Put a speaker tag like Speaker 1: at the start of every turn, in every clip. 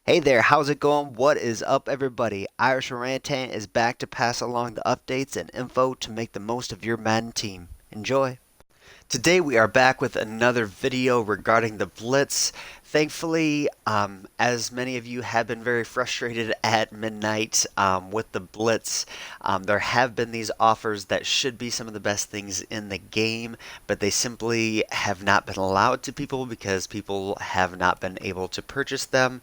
Speaker 1: Hey there, how's it going? What is up, everybody? Irish Orangutan is back to pass along the updates and info to make the most of your Madden team. Enjoy! Today we are back with another video regarding the Blitz. Thankfully, as many of you have been very frustrated at midnight with the Blitz, there have been these offers that should be some of the best things in the game, but they simply have not been allowed to people because people have not been able to purchase them.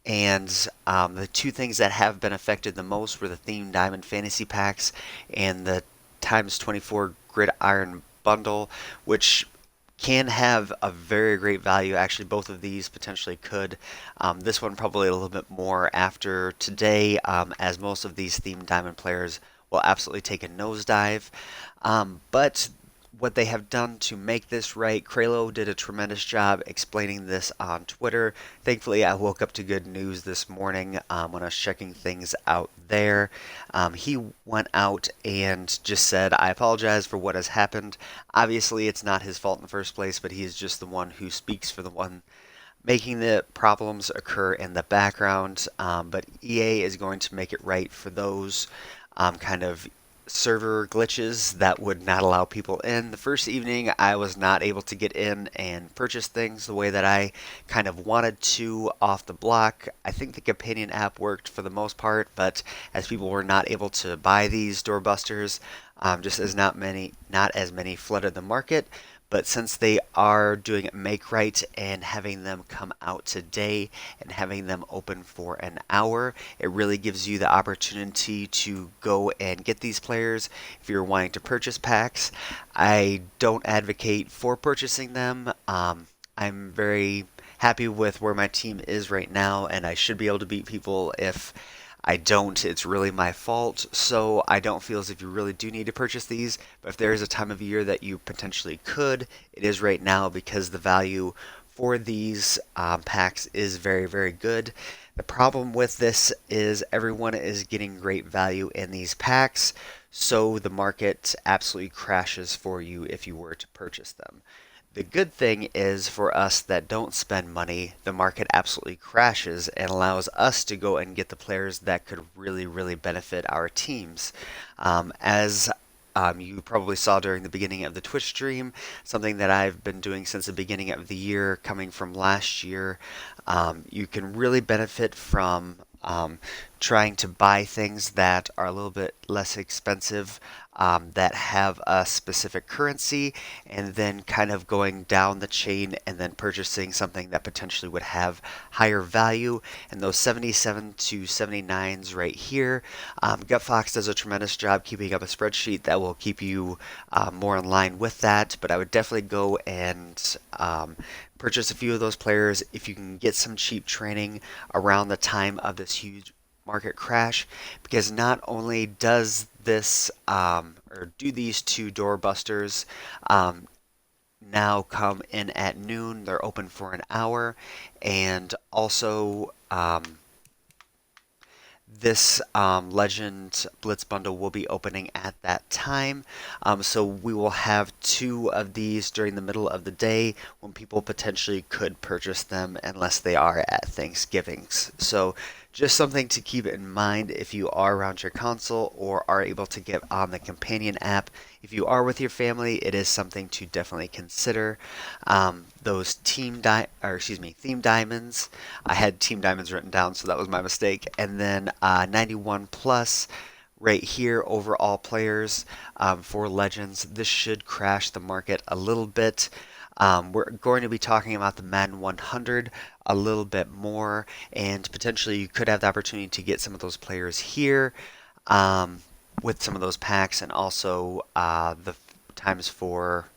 Speaker 1: And the two things that have been affected the most were the Theme Diamond Fantasy Packs and the times 24 Gridiron Bundle, which can have a very great value. Actually, both of these potentially could. This one probably a little bit more after today, as most of these Theme Diamond players will absolutely take a nosedive. But what they have done to make this right, Kralo did a tremendous job explaining this on Twitter. Thankfully, I woke up to good news this morning when I was checking things out there. He went out and just said, I apologize for what has happened. Obviously, it's not his fault in the first place, but he is just the one who speaks for the one making the problems occur in the background. But EA is going to make it right for those kind of server glitches that would not allow people in. The first evening, I was not able to get in and purchase things the way that I kind of wanted to off the block. I think the companion app worked for the most part, but as people were not able to buy these doorbusters, just as not as many flooded the market. But since they are doing it make right and having them come out today and having them open for an hour, it really gives you the opportunity to go and get these players if you're wanting to purchase packs. I don't advocate for purchasing them. I'm very happy with where my team is right now, and I should be able to beat people. If I don't, it's really my fault. So I don't feel as if you really do need to purchase these. But if there is a time of year that you potentially could, it is right now because the value for these packs is very, very good. The problem with this is everyone is getting great value in these packs, so the market absolutely crashes for you if you were to purchase them. The good thing is for us that don't spend money, the market absolutely crashes and allows us to go and get the players that could really, really benefit our teams. As you probably saw during the beginning of the Twitch stream, something that I've been doing since the beginning of the year, coming from last year. You can really benefit from trying to buy things that are a little bit less expensive, that have a specific currency, and then kind of going down the chain and then purchasing something that potentially would have higher value. And those 77 to 79s right here, GutFox does a tremendous job keeping up a spreadsheet that will keep you more in line with that. But I would definitely go and purchase a few of those players if you can get some cheap training around the time of this huge market crash, because not only does this or do these two doorbusters now come in at noon, they're open for an hour, and also this Legend Blitz bundle will be opening at that time. So we will have two of these during the middle of the day when people potentially could purchase them unless they are at Thanksgivings. So just something to keep in mind if you are around your console or are able to get on the companion app. If you are with your family, it is something to definitely consider. Those theme diamonds. I had team diamonds written down, so that was my mistake. And then 91 plus right here, overall players for Legends. This should crash the market a little bit. We're going to be talking about the Madden 100 a little bit more, and potentially you could have the opportunity to get some of those players here with some of those packs, and also the times for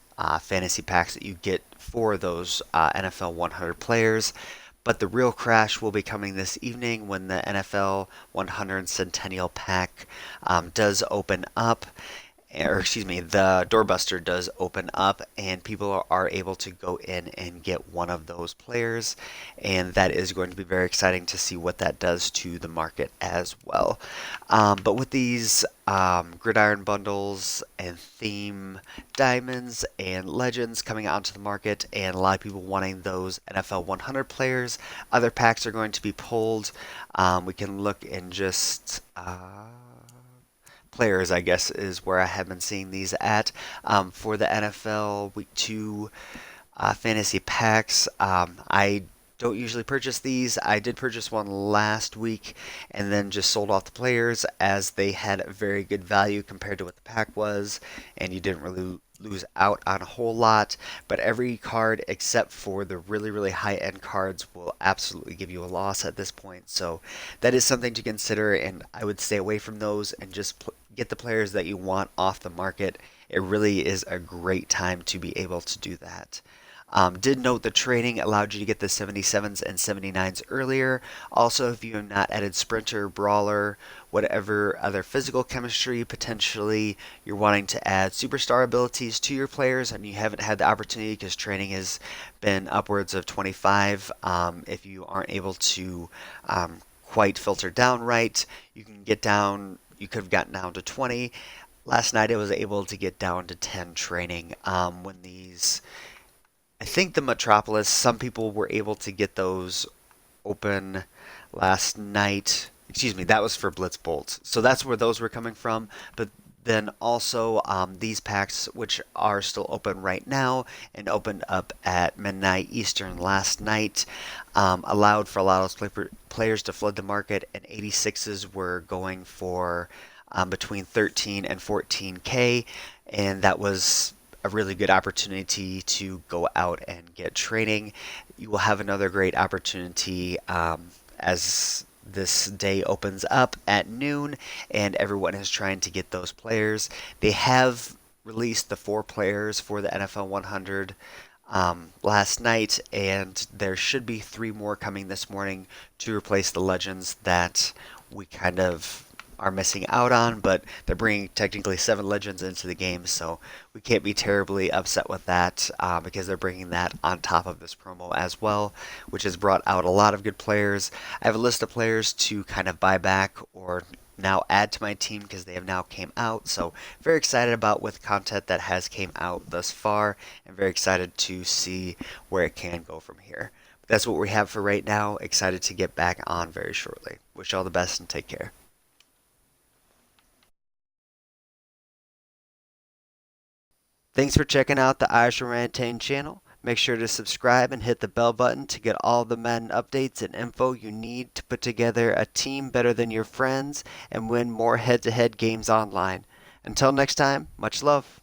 Speaker 1: fantasy packs that you get for those NFL 100 players. But the real crash will be coming this evening when the NFL 100 Centennial Pack does open up. or excuse me, the doorbuster does open up and people are able to go in and get one of those players, and that is going to be very exciting to see what that does to the market as well. But with these gridiron bundles and theme diamonds and legends coming out into the market, and a lot of people wanting those NFL 100 players, other packs are going to be pulled. We can look in just players, I guess, is where I have been seeing these at. For the NFL Week 2 fantasy packs, I don't usually purchase these. I did purchase one last week and then just sold off the players as they had a very good value compared to what the pack was, and you didn't really lose out on a whole lot. But every card except for the really, really high end cards will absolutely give you a loss at this point. So that is something to consider, and I would stay away from those and just get the players that you want off the market. It really is a great time to be able to do that. Did note the trading allowed you to get the 77s and 79s earlier. Also, if you have not added Sprinter, Brawler, whatever other physical chemistry, potentially you're wanting to add superstar abilities to your players and you haven't had the opportunity because training has been upwards of 25. If you aren't able to quite filter down right, you can get down, you could have gotten down to 20. Last night I was able to get down to 10 training when these, I think the Metropolis, some people were able to get those open last night. Excuse me, that was for Blitz bolts. So that's where those were coming from. But then also these packs, which are still open right now and opened up at midnight Eastern last night, allowed for a lot of those players to flood the market, and 86s were going for between 13 and 14K, and that was a really good opportunity to go out and get training. You will have another great opportunity as this day opens up at noon and everyone is trying to get those players. They have released the 4 players for the NFL 100 last night, and there should be 3 more coming this morning to replace the legends that we kind of are missing out on, but they're bringing technically 7 legends into the game, so we can't be terribly upset with that because they're bringing that on top of this promo as well, which has brought out a lot of good players. I have a list of players to kind of buy back or now add to my team because they have now came out, so very excited about with content that has came out thus far and very excited to see where it can go from here. But that's what we have for right now. Excited to get back on very shortly. Wish you all the best and take care. Thanks for checking out the Irish Orangutan channel. Make sure to subscribe and hit the bell button to get all the Madden updates and info you need to put together a team better than your friends and win more head-to-head games online. Until next time, much love.